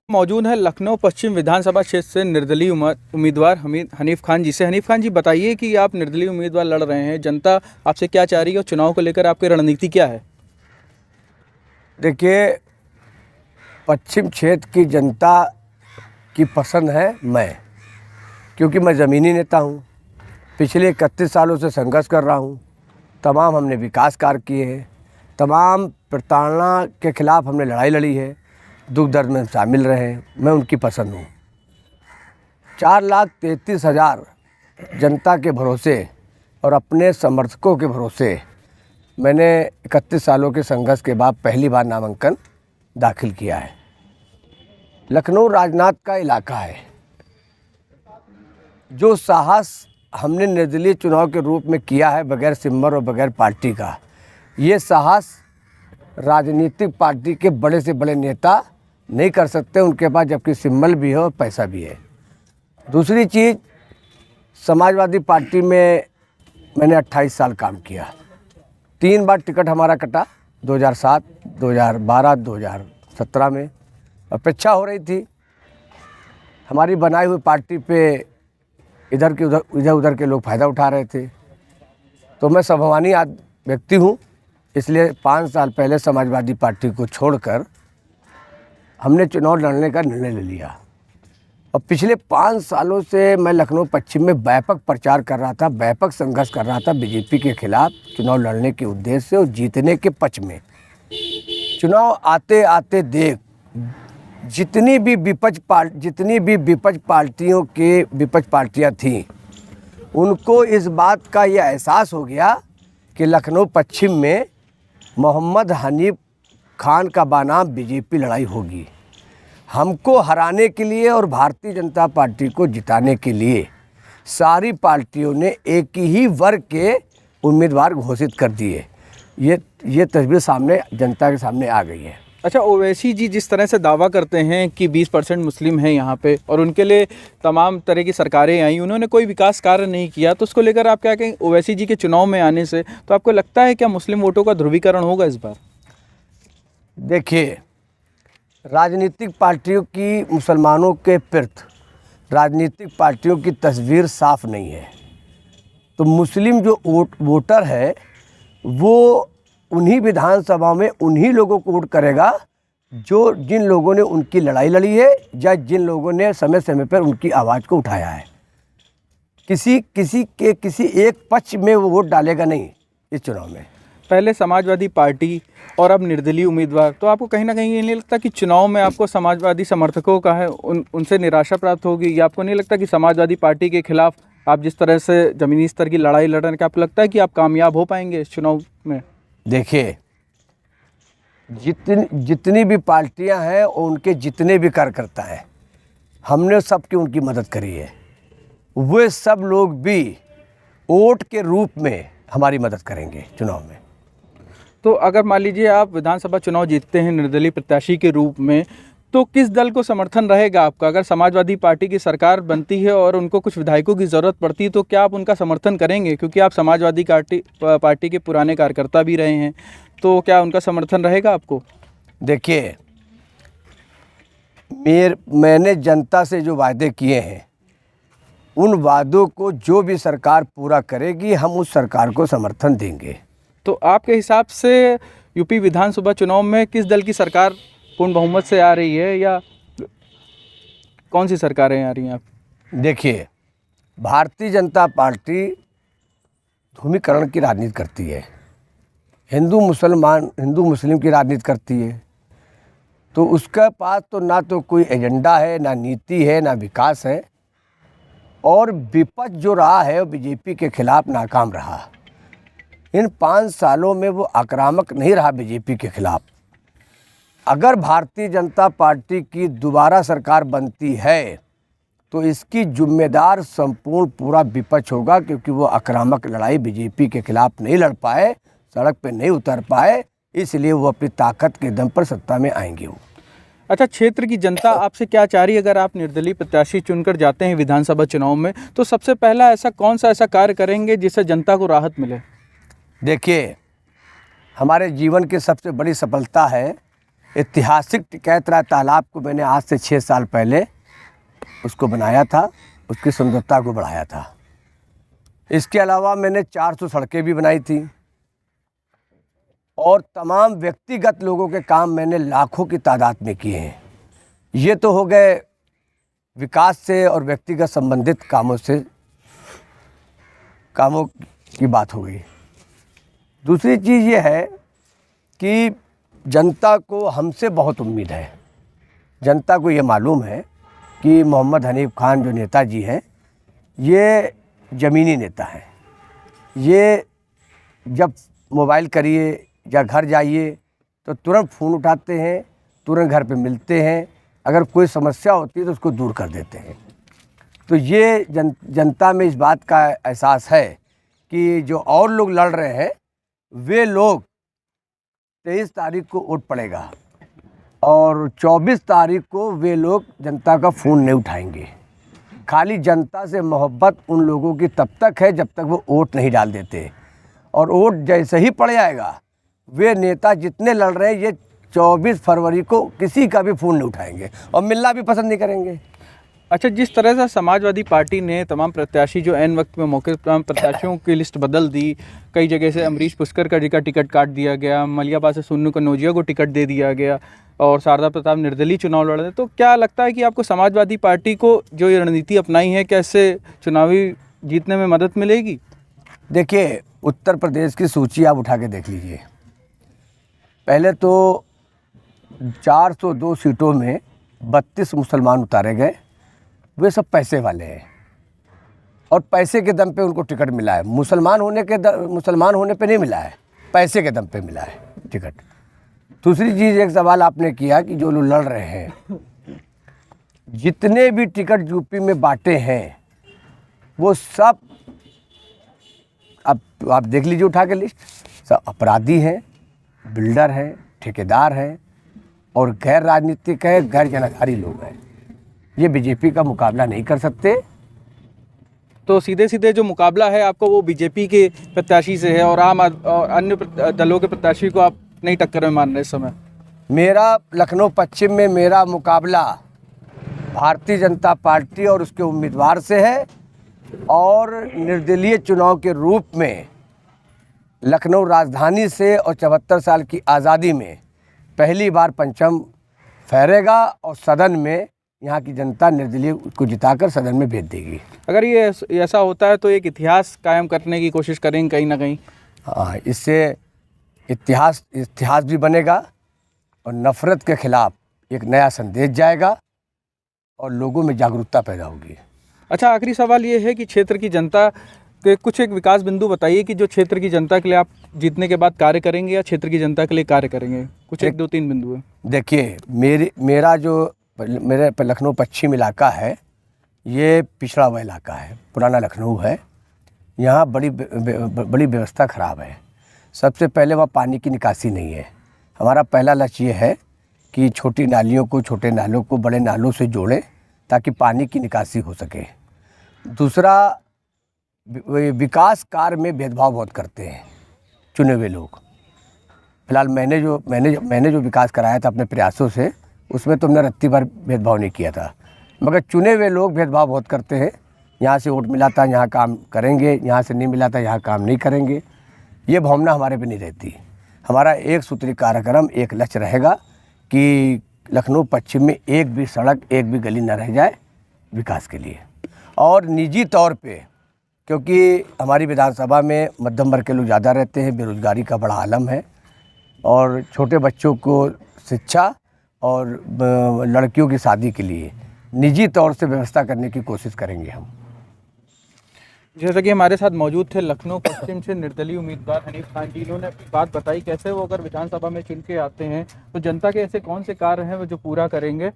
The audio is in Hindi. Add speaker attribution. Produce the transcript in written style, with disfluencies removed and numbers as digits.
Speaker 1: मौजूद है लखनऊ पश्चिम विधानसभा क्षेत्र से निर्दलीय उम्मीदवार हनीफ खान जी से। हनीफ खान जी, बताइए कि आप निर्दलीय उम्मीदवार लड़ रहे हैं, जनता आपसे क्या चाह रही है और चुनाव को लेकर आपकी रणनीति क्या है?
Speaker 2: देखिए, पश्चिम क्षेत्र की जनता की पसंद है क्योंकि मैं ज़मीनी नेता हूँ। पिछले 31 सालों से संघर्ष कर रहा हूँ। तमाम हमने विकास कार्य किए हैं, तमाम प्रताड़ना के खिलाफ हमने लड़ाई लड़ी है, दुख दर्द में शामिल रहे हैं। मैं उनकी पसंद हूँ। 4,33,000 जनता के भरोसे और अपने समर्थकों के भरोसे मैंने 31 सालों के संघर्ष के बाद पहली बार नामांकन दाखिल किया है। लखनऊ राजनाथ का इलाका है। जो साहस हमने निर्दलीय चुनाव के रूप में किया है, बगैर सिंबल और बगैर पार्टी का, ये साहस राजनीतिक पार्टी के बड़े से बड़े नेता नहीं कर सकते। उनके पास जबकि सिंबल भी है और पैसा भी है। दूसरी चीज़, समाजवादी पार्टी में मैंने 28 साल काम किया। 3 बार टिकट हमारा कटा, 2007, 2012, 2017 में। अपेक्षा हो रही थी, हमारी बनाई हुई पार्टी पे इधर उधर के लोग फ़ायदा उठा रहे थे। तो मैं स्वाभिमानी व्यक्ति हूँ, इसलिए 5 साल पहले समाजवादी पार्टी को छोड़कर हमने चुनाव लड़ने का निर्णय ले लिया। और पिछले 5 सालों से मैं लखनऊ पश्चिम में व्यापक प्रचार कर रहा था, व्यापक संघर्ष कर रहा था बीजेपी के खिलाफ, चुनाव लड़ने के उद्देश्य से और जीतने के पक्ष में। चुनाव आते आते देख जितनी भी विपक्ष पार्टियां थीं, उनको इस बात का यह एहसास हो गया कि लखनऊ पश्चिम में मोहम्मद हनीफ खान का बनाम बीजेपी लड़ाई होगी। हमको हराने के लिए और भारतीय जनता पार्टी को जिताने के लिए सारी पार्टियों ने एक ही वर्ग के उम्मीदवार घोषित कर दिए। ये तस्वीर सामने जनता के सामने आ गई है।
Speaker 1: अच्छा, ओवैसी जी जिस तरह से दावा करते हैं कि 20% मुस्लिम हैं यहाँ पे और उनके लिए तमाम तरह की सरकारें आई, उन्होंने कोई विकास कार्य नहीं किया, तो उसको लेकर आप क्या कहें? ओवैसी जी के चुनाव में आने से तो आपको लगता है क्या मुस्लिम वोटों का ध्रुवीकरण होगा इस बार?
Speaker 2: देखिए, राजनीतिक पार्टियों की मुसलमानों के प्रति राजनीतिक पार्टियों की तस्वीर साफ नहीं है। तो मुस्लिम जो वोटर है वो उन्हीं विधानसभा में उन्हीं लोगों को वोट करेगा जिन लोगों ने उनकी लड़ाई लड़ी है या जिन लोगों ने समय समय पर उनकी आवाज़ को उठाया है। किसी एक पक्ष में वो वोट डालेगा नहीं इस चुनाव में।
Speaker 1: पहले समाजवादी पार्टी और अब निर्दलीय उम्मीदवार, तो आपको कहीं ना कहीं ये नहीं लगता कि चुनाव में आपको समाजवादी समर्थकों का है उनसे निराशा प्राप्त होगी? या आपको नहीं लगता कि समाजवादी पार्टी के खिलाफ आप जिस तरह से ज़मीनी स्तर की लड़ाई लड़ रहे हैं, क्या आपको लगता है कि आप कामयाब हो पाएंगे इस चुनाव में?
Speaker 2: देखिए, जितनी भी पार्टियां हैं और उनके जितने भी कार्यकर्ता हैं, हमने सबकी उनकी मदद करी है। वे सब लोग भी वोट के रूप में हमारी मदद करेंगे चुनाव में।
Speaker 1: तो अगर मान लीजिए आप विधानसभा चुनाव जीतते हैं निर्दलीय प्रत्याशी के रूप में, तो किस दल को समर्थन रहेगा आपका? अगर समाजवादी पार्टी की सरकार बनती है और उनको कुछ विधायकों की ज़रूरत पड़ती है, तो क्या आप उनका समर्थन करेंगे? क्योंकि आप समाजवादी पार्टी के पुराने कार्यकर्ता भी रहे हैं, तो क्या उनका समर्थन रहेगा आपको?
Speaker 2: देखिए, मैंने जनता से जो वादे किए हैं, उन वादों को जो भी सरकार पूरा करेगी, हम उस सरकार को समर्थन देंगे।
Speaker 1: तो आपके हिसाब से यूपी विधानसभा चुनाव में किस दल की सरकार पूर्ण बहुमत से आ रही है, या कौन सी सरकारें आ रही हैं आप?
Speaker 2: देखिए, भारतीय जनता पार्टी ध्रुवीकरण की राजनीति करती है, हिंदू मुस्लिम की राजनीति करती है। तो उसके पास तो ना तो कोई एजेंडा है, ना नीति है, ना विकास है। और विपक्ष जो रहा है वो बीजेपी के खिलाफ नाकाम रहा। इन 5 सालों में वो आक्रामक नहीं रहा बीजेपी के खिलाफ। अगर भारतीय जनता पार्टी की दोबारा सरकार बनती है तो इसकी जिम्मेदार संपूर्ण पूरा विपक्ष होगा, क्योंकि वो आक्रामक लड़ाई बीजेपी के खिलाफ नहीं लड़ पाए, सड़क पे नहीं उतर पाए, इसलिए वो अपनी ताकत के दम पर सत्ता में आएंगे। वो
Speaker 1: अच्छा, क्षेत्र की जनता आपसे क्या चाह रही है? अगर आप निर्दलीय प्रत्याशी चुनकर जाते हैं विधानसभा चुनाव में, तो सबसे पहला कौन सा ऐसा कार्य करेंगे जिससे जनता को राहत मिले?
Speaker 2: देखिए, हमारे जीवन की सबसे बड़ी सफलता है ऐतिहासिक टिकैतराय तालाब को मैंने आज से 6 साल पहले उसको बनाया था, उसकी सुंदरता को बढ़ाया था। इसके अलावा मैंने 400 सड़कें भी बनाई थी और तमाम व्यक्तिगत लोगों के काम मैंने लाखों की तादाद में किए हैं। ये तो हो गए विकास से और व्यक्तिगत संबंधित कामों की बात हो गई। दूसरी चीज़ ये है कि जनता को हमसे बहुत उम्मीद है। जनता को ये मालूम है कि मोहम्मद हनीफ खान जो नेताजी हैं, ये ज़मीनी नेता हैं। ये जब मोबाइल करिए या घर जाइए तो तुरंत फ़ोन उठाते हैं, तुरंत घर पे मिलते हैं, अगर कोई समस्या होती है तो उसको दूर कर देते हैं। तो ये जनता में इस बात का एहसास है कि जो और लोग लड़ रहे हैं वे लोग 23 तारीख को वोट पड़ेगा और 24 तारीख को वे लोग जनता का फ़ोन नहीं उठाएंगे। खाली जनता से मोहब्बत उन लोगों की तब तक है जब तक वो वोट नहीं डाल देते, और वोट जैसे ही पड़ जाएगा वे नेता जितने लड़ रहे हैं ये 24 फरवरी को किसी का भी फ़ोन नहीं उठाएंगे और मिलना भी पसंद नहीं करेंगे।
Speaker 1: अच्छा, जिस तरह से समाजवादी पार्टी ने तमाम प्रत्याशी जो ऐन वक्त में मौके पर तमाम प्रत्याशियों की लिस्ट बदल दी, कई जगह से अमरीश पुष्कर जी का टिकट काट दिया गया, मलियाबाद से सुन्नू कन्नौजिया को टिकट दे दिया गया और शारदा प्रताप निर्दलीय चुनाव लड़ रहे, तो क्या लगता है कि आपको समाजवादी पार्टी को जो ये रणनीति अपनाई है क्या इससे चुनावी जीतने में मदद मिलेगी?
Speaker 2: देखिए, उत्तर प्रदेश की सूची आप उठा के देख लीजिए। पहले तो 402 सीटों में 32 मुसलमान उतारे गए। वे सब पैसे वाले हैं और पैसे के दम पे उनको टिकट मिला है। मुसलमान होने पे नहीं मिला है, पैसे के दम पे मिला है टिकट। दूसरी चीज़, एक सवाल आपने किया कि जो लोग लड़ रहे हैं, जितने भी टिकट यूपी में बांटे हैं वो सब, अब आप देख लीजिए उठा के लिस्ट, सब अपराधी हैं, बिल्डर हैं, ठेकेदार हैं और गैर राजनीतिक है, गैर जनाधारी लोग हैं। ये बीजेपी का मुकाबला नहीं कर सकते।
Speaker 1: तो सीधे सीधे जो मुकाबला है आपको वो बीजेपी के प्रत्याशी से है और और अन्य दलों के प्रत्याशी को आप नहीं टक्कर में मान रहे इस समय?
Speaker 2: मेरा लखनऊ पश्चिम में मेरा मुकाबला भारतीय जनता पार्टी और उसके उम्मीदवार से है और निर्दलीय चुनाव के रूप में लखनऊ राजधानी से और 74 साल की आज़ादी में पहली बार परचम फहरेगा और सदन में यहाँ की जनता निर्दलीय को जिताकर सदन में भेज देगी।
Speaker 1: अगर ये ऐसा होता है तो एक इतिहास कायम करने की कोशिश करेंगे कहीं ना कहीं।
Speaker 2: हाँ, इससे इतिहास भी बनेगा और नफ़रत के खिलाफ एक नया संदेश जाएगा और लोगों में जागरूकता पैदा होगी।
Speaker 1: अच्छा, आखिरी सवाल ये है कि क्षेत्र की जनता के कुछ एक विकास बिंदु बताइए कि जो क्षेत्र की जनता के लिए आप जीतने के बाद कार्य करेंगे या क्षेत्र की जनता के लिए कार्य करेंगे। कुछ एक 2-3 बिंदु है।
Speaker 2: देखिए, मेरे लखनऊ पश्चिम इलाका है, ये पिछड़ा हुआ इलाका है, पुराना लखनऊ है। यहाँ बड़ी व्यवस्था ख़राब है। सबसे पहले वहाँ पानी की निकासी नहीं है। हमारा पहला लक्ष्य ये है कि छोटी नालियों को, छोटे नालों को बड़े नालों से जोड़ें ताकि पानी की निकासी हो सके। दूसरा, विकास कार्य में भेदभाव बहुत करते हैं चुने हुए लोग। फिलहाल मैंने जो विकास कराया था अपने प्रयासों से, उसमें तो हमने रत्ती भर भेदभाव नहीं किया था, मगर चुने हुए लोग भेदभाव बहुत करते हैं। यहाँ से वोट मिला था यहाँ काम करेंगे, यहाँ से नहीं मिला था यहाँ काम नहीं करेंगे। ये भावना हमारे पे नहीं रहती। हमारा एक सूत्री कार्यक्रम, एक लक्ष्य रहेगा कि लखनऊ पश्चिम में एक भी सड़क, एक भी गली न रह जाए विकास के लिए। और निजी तौर पे, क्योंकि हमारी विधानसभा में मध्यम वर्ग के लोग ज़्यादा रहते हैं, बेरोजगारी का बड़ा आलम है और छोटे बच्चों को शिक्षा और लड़कियों की शादी के लिए निजी तौर से व्यवस्था करने की कोशिश करेंगे हम।
Speaker 1: जैसा कि हमारे साथ मौजूद थे लखनऊ पश्चिम से निर्दलीय उम्मीदवार हनीफ खान जी, इन्होंने अपनी बात बताई कैसे वो अगर विधानसभा में चुन के आते हैं तो जनता के ऐसे कौन से कार्य हैं वो जो पूरा करेंगे।